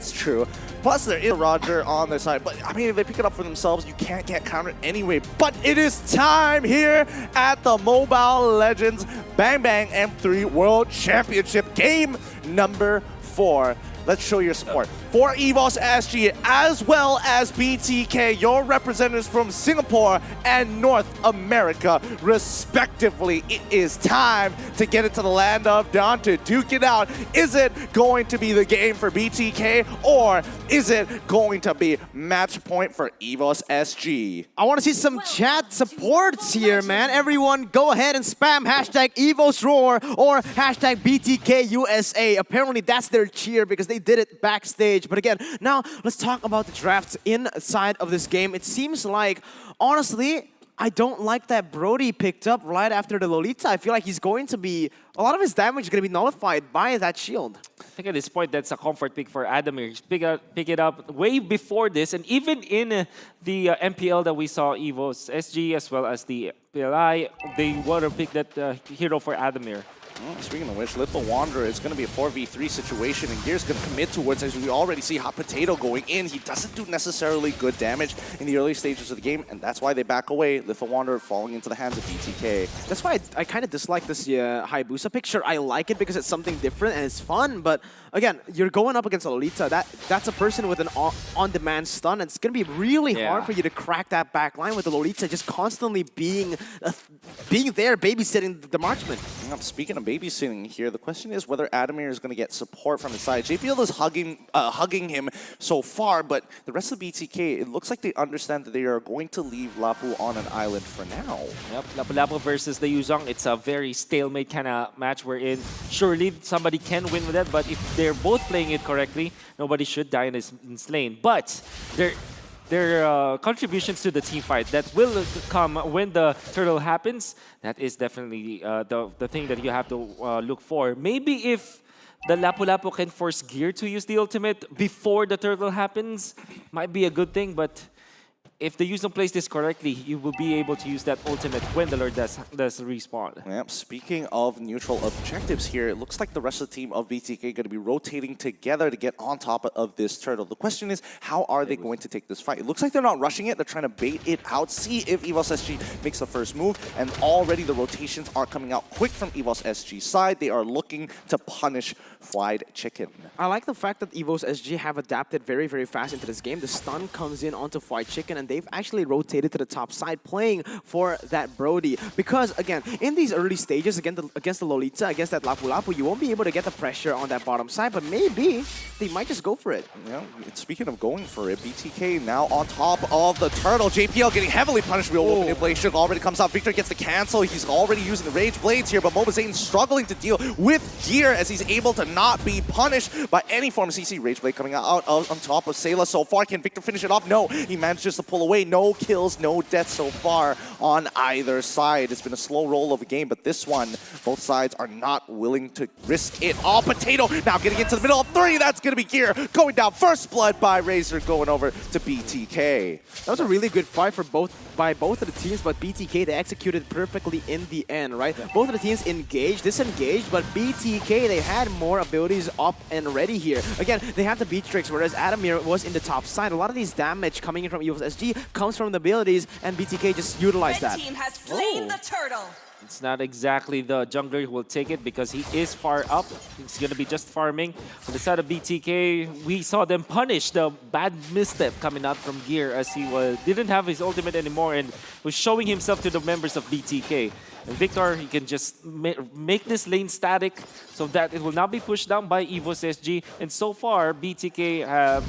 That's true. Plus, there is Roger on their side. But, I mean, if they pick it up for themselves, you can't get countered anyway. But it is time here at the Mobile Legends Bang Bang M3 World Championship game number 4. Let's show your support for Evos SG as well as BTK, your representatives from Singapore and North America, respectively. It is time to get it to the land of Dawn to duke it out. Is it going to be the game for BTK or is it going to be match point for Evos SG? I want to see some chat supports here, man. Everyone go ahead and spam hashtag EvosRoar or hashtag BTKUSA. Apparently that's their cheer because they did it backstage. But again, now let's talk about the drafts inside of this game. It seems like, honestly, I don't like that Brody picked up right after the Lolita. I feel like he's going to be, a lot of his damage is going to be nullified by that shield. I think at this point, that's a comfort pick for Adamir. Pick it up way before this, and even in the MPL that we saw, Evos SG as well as the PLI, they want to pick that hero for Adamir. Well, speaking of which, Little Wanderer is going to be a 4v3 situation, and Gear's going to commit towards it. As we already see Hot Potato going in. He doesn't do necessarily good damage in the early stages of the game, and that's why they back away. Little Wanderer falling into the hands of BTK. That's why I kind of dislike this Hayabusa picture. I like it because it's something different and it's fun, but again, you're going up against a Lolita. That's a person with an on-demand stun, and it's going to be really hard for you to crack that back line with the Lolita just constantly being there, babysitting the marksman. Speaking of babysitting here, the question is whether Adamir is going to get support from his side. JPL is hugging him so far, but the rest of BTK, it looks like they understand that they are going to leave Lapu on an island for now. Yep, Lapu-Lapu versus the Yuzong. It's a very stalemate kind of match we're in. Surely somebody can win with that, but if they're both playing it correctly, nobody should die in this lane. But their contributions to the team fight that will come when the turtle happens, that is definitely the thing that you have to look for. Maybe if the Lapu-Lapu can force Gear to use the ultimate before the turtle happens, might be a good thing, but if the user plays this correctly, you will be able to use that ultimate when the Lord does respawn. Yep. Speaking of neutral objectives here, it looks like the rest of the team of BTK going to be rotating together to get on top of this turtle. The question is, how are they going to take this fight? It looks like they're not rushing it. They're trying to bait it out, see if Evos SG makes the first move, and already the rotations are coming out quick from Evos SG's side. They are looking to punish Fried Chicken. I like the fact that Evos SG have adapted very, very fast into this game. The stun comes in onto Fried Chicken, and they've actually rotated to the top side, playing for that Brody. Because, again, in these early stages, against the Lolita, against that Lapu-Lapu, you won't be able to get the pressure on that bottom side, but maybe they might just go for it. Yeah, speaking of going for it, BTK now on top of the turtle. JPL getting heavily punished. Real Wolf manipulation already comes out. Victor gets the cancel. He's already using the Rage Blades here, but Mobazane struggling to deal with Gear as he's able to not be punished by any form of CC. Rage Blade coming out on top of Sayla so far. Can Victor finish it off? No, he manages to pull away. No kills, no deaths so far on either side. It's been a slow roll of a game, but this one, both sides are not willing to risk it. Oh, Potato now getting into the middle of 3. That's going to be Gear going down. First blood by Razor going over to BTK. That was a really good fight by both of the teams, but BTK, they executed perfectly in the end, right? Both of the teams engaged, disengaged, but BTK, they had more abilities up and ready here. Again, they have the beat tricks, whereas Adamir was in the top side. A lot of these damage coming in from Evos SG comes from the abilities, and BTK just utilized that. Red team has slain the turtle. It's not exactly the jungler who will take it because he is far up. He's going to be just farming. On the side of BTK, we saw them punish the bad misstep coming out from Gear as he didn't have his ultimate anymore and was showing himself to the members of BTK. And Victor, he can just make this lane static so that it will not be pushed down by Evos SG. And so far, BTK have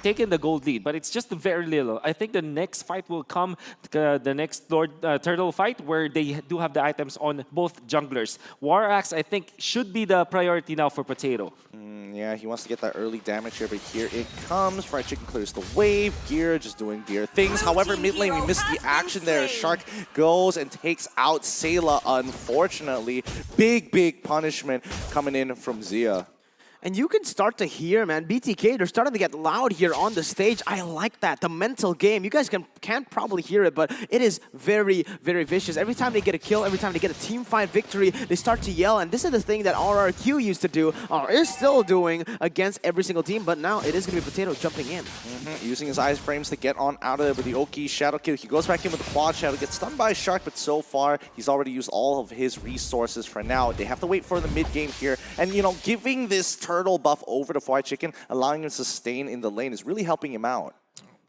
taken the gold lead, but it's just very little. I think the next fight will come, the next Lord Turtle fight, where they do have the items on both junglers. War Axe, I think, should be the priority now for Potato. Yeah, he wants to get that early damage here, but here it comes. Fried Chicken clears the wave. Gear just doing Gear things. However, mid lane, we missed the action there. Shark goes and takes out Sayla, unfortunately. Big punishment coming in from Zia. And you can start to hear, man, BTK, they're starting to get loud here on the stage. I like that. The mental game. You guys can't probably hear it, but it is very, very vicious. Every time they get a kill, every time they get a team fight victory, they start to yell. And this is the thing that RRQ used to do, or is still doing against every single team, but now it is going to be Potato jumping in. Using his ice frames to get on out of there with the Oki Shadow Kill. He goes back in with the Quad Shadow, gets stunned by a Shark, but so far, he's already used all of his resources for now. They have to wait for the mid-game here. And, you know, giving this turtle buff over to Fried Chicken, allowing him to sustain in the lane is really helping him out.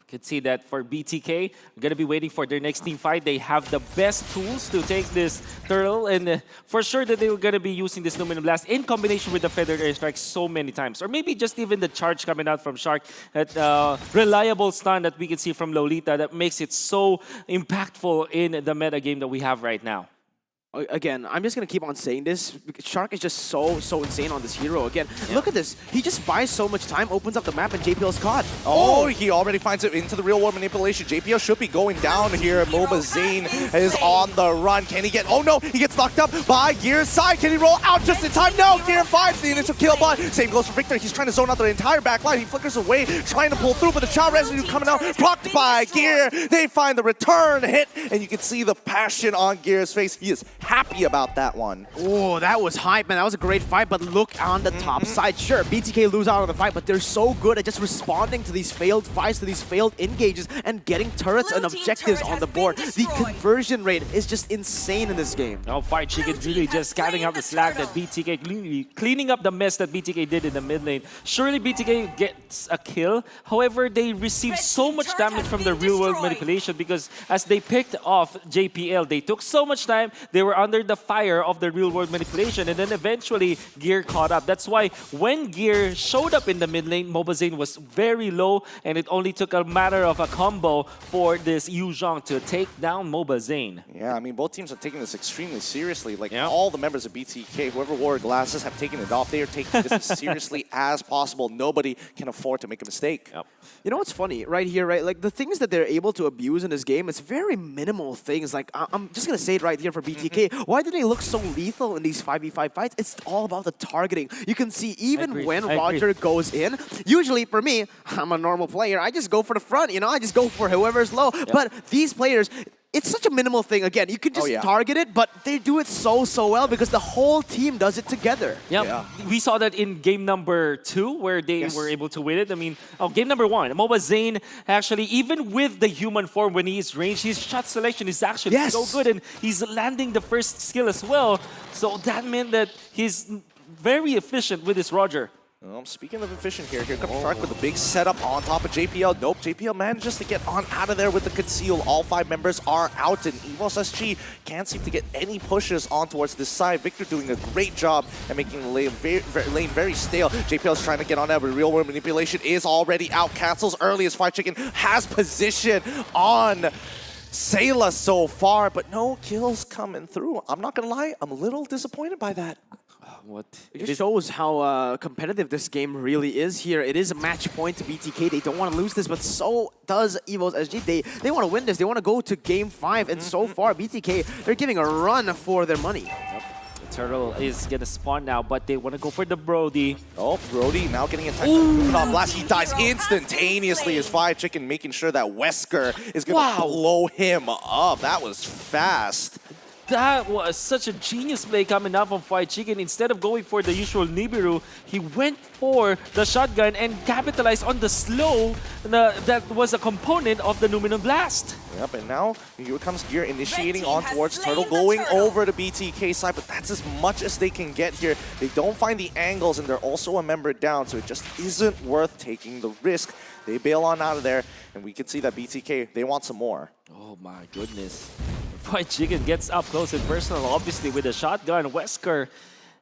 Could see that for BTK, going to be waiting for their next team fight. They have the best tools to take this turtle, and for sure that they were going to be using this Luminous Blast in combination with the Feathered Airstrike so many times. Or maybe just even the charge coming out from Shark, that reliable stun that we can see from Lolita that makes it so impactful in the meta game that we have right now. Again, I'm just going to keep on saying this. Shark is just so insane on this hero. Again, look at this. He just buys so much time, opens up the map, and JPL's caught. Oh, he already finds it into the real-world manipulation. JPL should be going down here. MOBA Zane is on the run. Can he get... Oh, no. He gets knocked up by Gear's side. Can he roll out just in time? No. Gear finds the initial kill, but same goes for Victor. He's trying to zone out the entire backline. He flickers away, trying to pull through, but the child residue coming out, blocked by Gear. They find the return hit, and you can see the passion on Gear's face. He is happy about that one. Oh, that was hype, man. That was a great fight, but look on the top side. Sure, BTK lose out on the fight, but they're so good at just responding to these failed fights, to these failed engages, and getting turrets and objectives on the board. The conversion rate is just insane in this game. Now, Fried Chicken really just carrying out the slack that BTK, cleaning up the mess that BTK did in the mid lane. Surely BTK gets a kill. However, they receive so much damage from the real-world manipulation because as they picked off JPL, they took so much time, they were under the fire of the real-world manipulation, and then eventually Gear caught up. That's why when Gear showed up in the mid lane, MOBA Zane was very low, and it only took a matter of a combo for this Yu Zhang to take down MOBA Zane. Yeah, I mean, both teams are taking this extremely seriously. Like, all the members of BTK, whoever wore glasses, have taken it off. They are taking this as seriously as possible. Nobody can afford to make a mistake. You know what's funny? Right here, right? Like, the things that they're able to abuse in this game, it's very minimal things. Like, I'm just going to say it right here for BTK. Why do they look so lethal in these 5v5 fights? It's all about the targeting. You can see even when Roger goes in, usually for me, I'm a normal player, I just go for the front, you know? I just go for whoever's low. But these players, it's such a minimal thing. Again, you can just target it, but they do it so well because the whole team does it together. We saw that in game number 2 where they were able to win it. I mean, game number 1, MOBA Zane actually, even with the human form when he's ranged, his shot selection is actually so good, and he's landing the first skill as well. So that meant that he's very efficient with his Roger. Speaking of efficient here comes Shark with a big setup on top of JPL. Nope, JPL manages to get on out of there with the conceal. All 5 members are out, and Evos SG can't seem to get any pushes on towards this side. Victor doing a great job at making the lane very stale. JPL's trying to get on that, but real world manipulation is already out. Cancels early as Fried Chicken has position on Sayla so far, but no kills coming through. I'm not gonna lie, I'm a little disappointed by that. It just shows how competitive this game really is here. It is a match point to BTK. They don't want to lose this, but so does Evos SG. They want to win this. They want to go to game 5, and so far, BTK, they're giving a run for their money. The turtle is going to spawn now, but they want to go for the Brody. Oh, Brody now getting attacked on blast. He dies instantaneously as Fried Chicken making sure that Wesker is going to blow him up. That was fast. That was such a genius play coming out from Fried Chicken. Instead of going for the usual Nibiru, he went for the shotgun and capitalized on the slow that was a component of the Luminous Blast. Yep, and now here comes Gear initiating on towards Turtle, going over to BTK side, but that's as much as they can get here. They don't find the angles, and they're also a member down, so it just isn't worth taking the risk. They bail on out of there, and we can see that BTK, they want some more. Oh my goodness. Fried Chicken gets up close and personal, obviously with a shotgun. Wesker,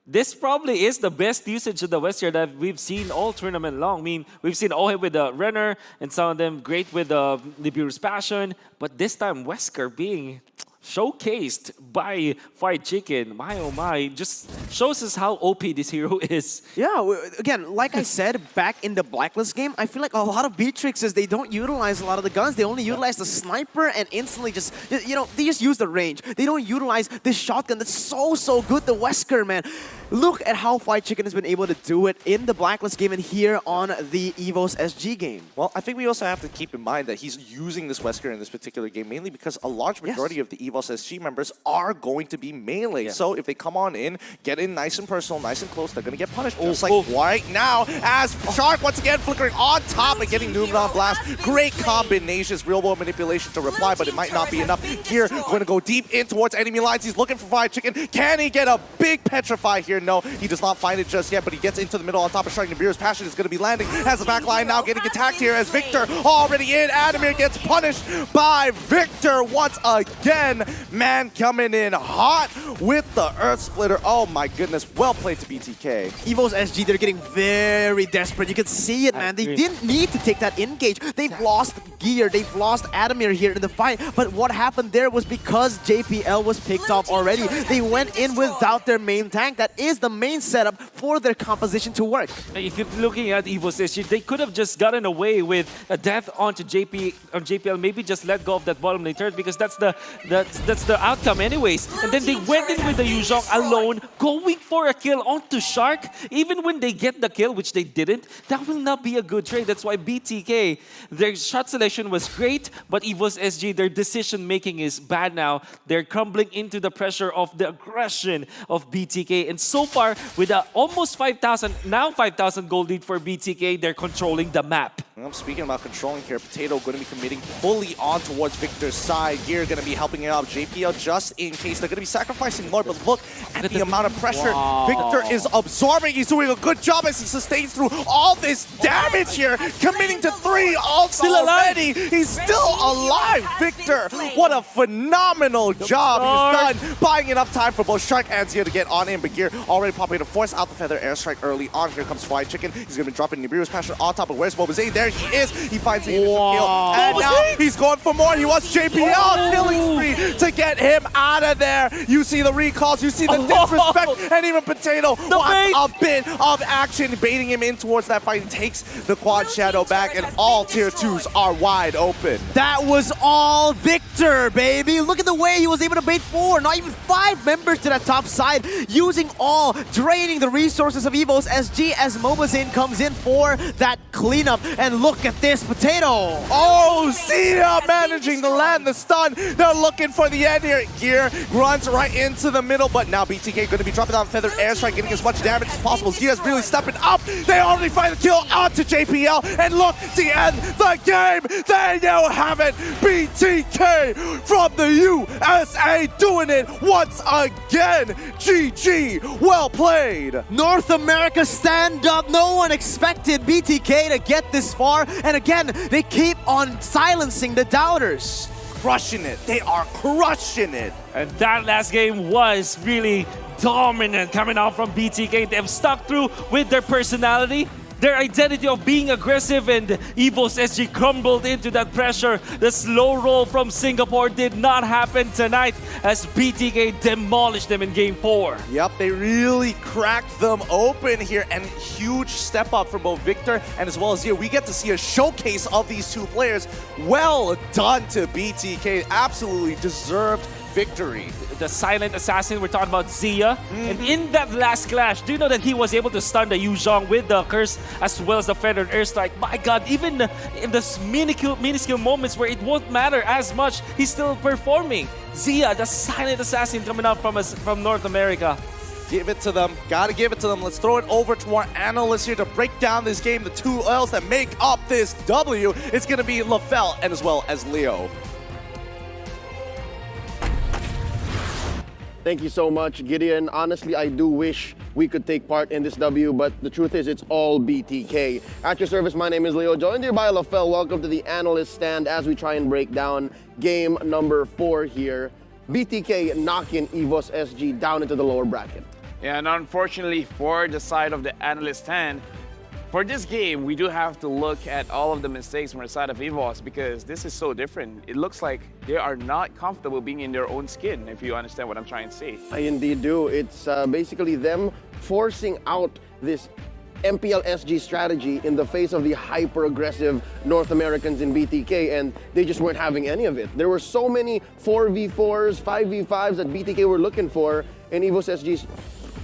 this probably is the best usage of the Wesker that we've seen all tournament long. I mean, we've seen Ohe with the Renner, and some of them great with the Nibiru's Passion, but this time Wesker being showcased by Fried Chicken. My oh my, just shows us how OP this hero is. Yeah, again, like I said, back in the Blacklist game, I feel like a lot of Beatrixes, they don't utilize a lot of the guns. They only utilize the sniper and instantly just, you know, they just use the range. They don't utilize this shotgun that's so good, the Wesker, man. Look at how Fried Chicken has been able to do it in the Blacklist game and here on the Evos SG game. Well, I think we also have to keep in mind that he's using this Wesker in this particular game mainly because a large majority of the Evos SG members are going to be melee. So if they come on in, get in nice and personal, nice and close, they're going to get punished. Just like right now, as Shark once again flickering on top and getting Noob on blast. Great combinations, real world manipulation to reply, but it might not be enough. Here, going to go deep in towards enemy lines. He's looking for Fried Chicken. Can he get a big petrify here? No, he does not find it just yet, but he gets into the middle on top of Shark. Nibir's passion is going to be landing. Has the back line now getting attacked here as Victor already in. Adamir gets punished by Victor once again. Man coming in hot with the Earth Splitter. Oh my goodness, well played to BTK. Evos SG, they're getting very desperate. You can see it, man. They didn't need to take that engage. They've lost gear. They've lost Adamir here in the fight. But what happened there was because JPL was picked off already. They went in without their main tank. That is the main setup for their composition to work. If you're looking at Evos SG, they could have just gotten away with a death onto JPL, maybe just let go of that bottom lane turret because that's the outcome anyways. And then they went in with the Yuzhong alone, going for a kill onto Shark. Even when they get the kill, which they didn't, that will not be a good trade. That's why BTK, their shot selection was great, but Evos SG, their decision making is bad now. They're crumbling into the pressure of the aggression of BTK. And so far, with almost 5,000, now 5,000 gold lead for BTK, they're controlling the map. I'm speaking about controlling here. Potato going to be committing fully on towards Victor's side. Gear going to be helping out JPL just in case. They're going to be sacrificing Lord, but look at the amount of pressure Victor is absorbing. He's doing a good job as he sustains through all this damage here. Committing to 3 ults already. He's still alive, Victor. What a phenomenal job he's done. Buying enough time for both Shark and Zia to get on in, but Gear already popping to force out the Feather Airstrike early on. Here comes Fried Chicken. He's going to be dropping Nibiru's passion on top of where's Bobazay. There he is. He finds the initial kill. And now he's going for more. He wants JPL killing spree to get him out of there. You see the recalls. You see the disrespect. And even Potato wants a bit of action, baiting him in towards that fight and takes the quad shadow back. And all tier 2s are wide open. That was all Victor, baby. Look at the way he was able to bait 4, not even 5 members to that top side, using all, draining the resources of Evos SG as Mobazin comes in for that cleanup. And look at this, Potato. Oh, Zia managing to land the stun. They're looking for the end here. Gear runs right into the middle, but now BTK going to be dropping down Feathered Airstrike, getting as much damage as possible. Zia's really stepping up. They already find the kill onto JPL, and look, to end the game. There you have it. BTK from the USA doing it once again. GG, well played. North America, stand up. No one expected BTK to get this far. And again, they keep on silencing the doubters. Crushing it. They are crushing it. And that last game was really dominant coming out from BTK. They've stuck through with their personality, their identity of being aggressive, and Evos SG crumbled into that pressure. The slow roll from Singapore did not happen tonight as BTK demolished them in Game 4. Yep, they really cracked them open here, and huge step up from both Victor and as well as Zia. We get to see a showcase of these two players. Well done to BTK. Absolutely deserved victory. The silent assassin, we're talking about Zia. And in that last clash, do you know that he was able to stun the Yuzhong with the curse as well as the Feathered Airstrike? My God, even in the minuscule moments where it won't matter as much, he's still performing. Zia, the silent assassin coming out from North America. Give it to them. Gotta give it to them. Let's throw it over to our analysts here to break down this game. The two L's that make up this W. It's gonna be LaFell and as well as Leo. Thank you so much, Gideon. Honestly, I do wish we could take part in this W, but the truth is it's all BTK. At your service, my name is Leo, joined here by LaFell. Welcome to the analyst stand as we try and break down game number 4 here. BTK knocking Evos SG down into the lower bracket. Yeah, and unfortunately for the side of the analyst stand, For this game, we do have to look at all of the mistakes from the side of Evos because this is so different. It looks like they are not comfortable being in their own skin, if you understand what I'm trying to say. I indeed do. It's basically them forcing out this MPL SG strategy in the face of the hyper-aggressive North Americans in BTK, and they just weren't having any of it. There were so many 4v4s, 5v5s that BTK were looking for, and Evos SG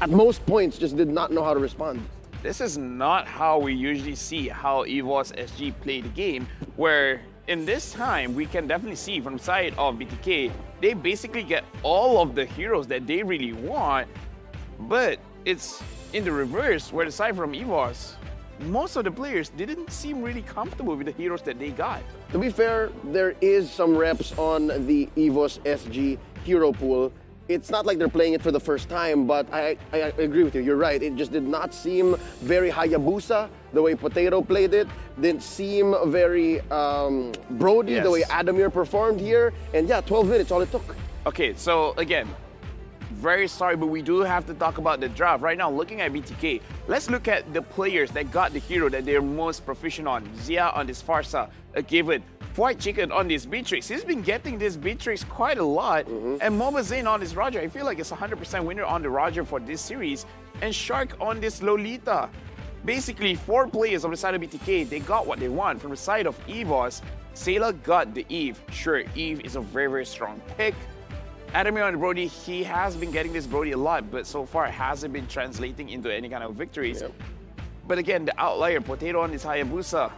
at most points just did not know how to respond. This is not how we usually see how Evos SG play the game, where in this time, we can definitely see from the side of BTK, they basically get all of the heroes that they really want, but it's in the reverse, where the side from Evos, most of the players didn't seem really comfortable with the heroes that they got. To be fair, there is some reps on the Evos SG hero pool. It's not like they're playing it for the first time, but I agree with you. You're right. It just did not seem very Hayabusa, the way Potato played it. Didn't seem very Brody, Yes. the way Adamir performed here. And yeah, 12 minutes, all it took. Okay, so again, very sorry, but we do have to talk about the draft. Right now, looking at BTK, let's look at the players that got the hero that they're most proficient on. Zia on this Farsa, a given. White Chicken on this Beatrix. He's been getting this Beatrix quite a lot. And Moba Zane on this Roger. I feel like it's 100% winner on the Roger for this series. And Shark on this Lolita. Basically, 4 players on the side of BTK, they got what they want. From the side of Evos, Sayla got the Eve. Sure, Eve is a very, very strong pick. Adamir on the Brody, he has been getting this Brody a lot, but so far it hasn't been translating into any kind of victories. Yep. But again, the outlier, Potato on this Hayabusa,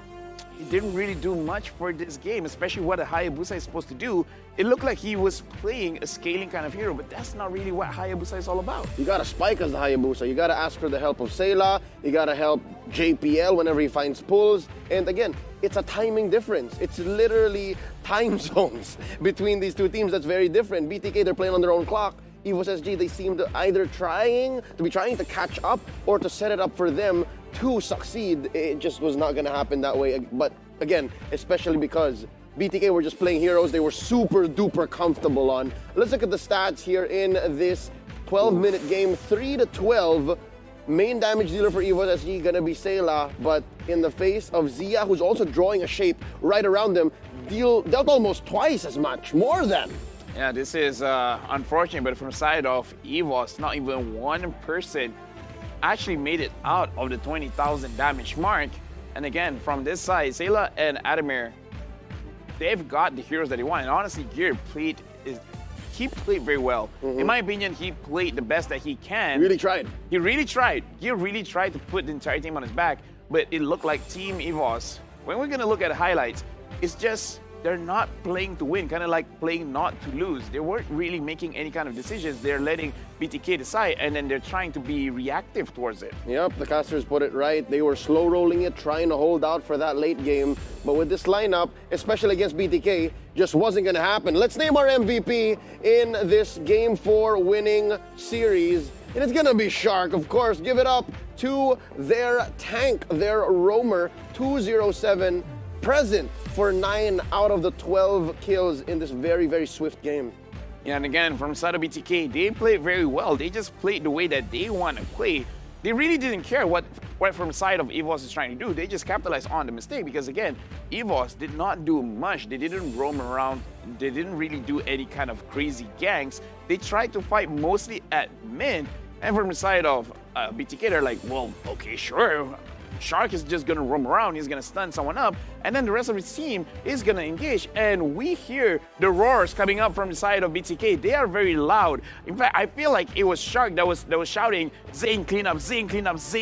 he didn't really do much for this game, especially what a Hayabusa is supposed to do. It looked like he was playing a scaling kind of hero, but that's not really what Hayabusa is all about. You gotta spike as the Hayabusa. You gotta ask for the help of Sayla. You gotta help JPL whenever he finds pulls. And again, it's a timing difference. It's literally time zones between these two teams that's very different. BTK, they're playing on their own clock. Evos SG, they seem to either trying to catch up or to set it up for them to succeed. It just was not gonna happen that way. But again, especially because BTK were just playing heroes they were super duper comfortable on. Let's look at the stats here in this 12-minute game. 3-12. Main damage dealer for Evos SG gonna be Sayla, but in the face of Zia, who's also drawing a shape right around them, dealt almost twice as much, more than. Yeah, this is unfortunate, but from the side of Evos, not even one person actually made it out of the 20,000 damage mark. And again, from this side, Sayla and Adamir, they've got the heroes that they want. And honestly, Gear played very well. In my opinion, he played the best that he can. Really tried. He really tried. Gear really tried to put the entire team on his back, but it looked like Team Evos. When we're gonna look at the highlights, it's just they're not playing to win, kind of like playing not to lose. They weren't really making any kind of decisions. They're letting BTK decide, and then they're trying to be reactive towards it. Yep, the casters put it right. They were slow rolling it, trying to hold out for that late game. But with this lineup, especially against BTK, just wasn't gonna happen. Let's name our MVP in this Game 4 winning series. And it's gonna be Shark, of course. Give it up to their tank, their roamer, 207, present for 9 out of the 12 kills in this very, very swift game. Yeah, and again, from side of BTK, they played very well. They just played the way that they want to play. They really didn't care what from the side of Evos is trying to do. They just capitalized on the mistake because, again, Evos did not do much. They didn't roam around. They didn't really do any kind of crazy ganks. They tried to fight mostly at mid. And from the side of BTK, they're like, well, okay, sure. Shark is just gonna roam around, he's gonna stun someone up, and then the rest of his team is gonna engage. And we hear the roars coming up from the side of BTK. They are very loud. In fact, I feel like it was Shark that was shouting, Zane, clean up, Zane, clean up, Zane.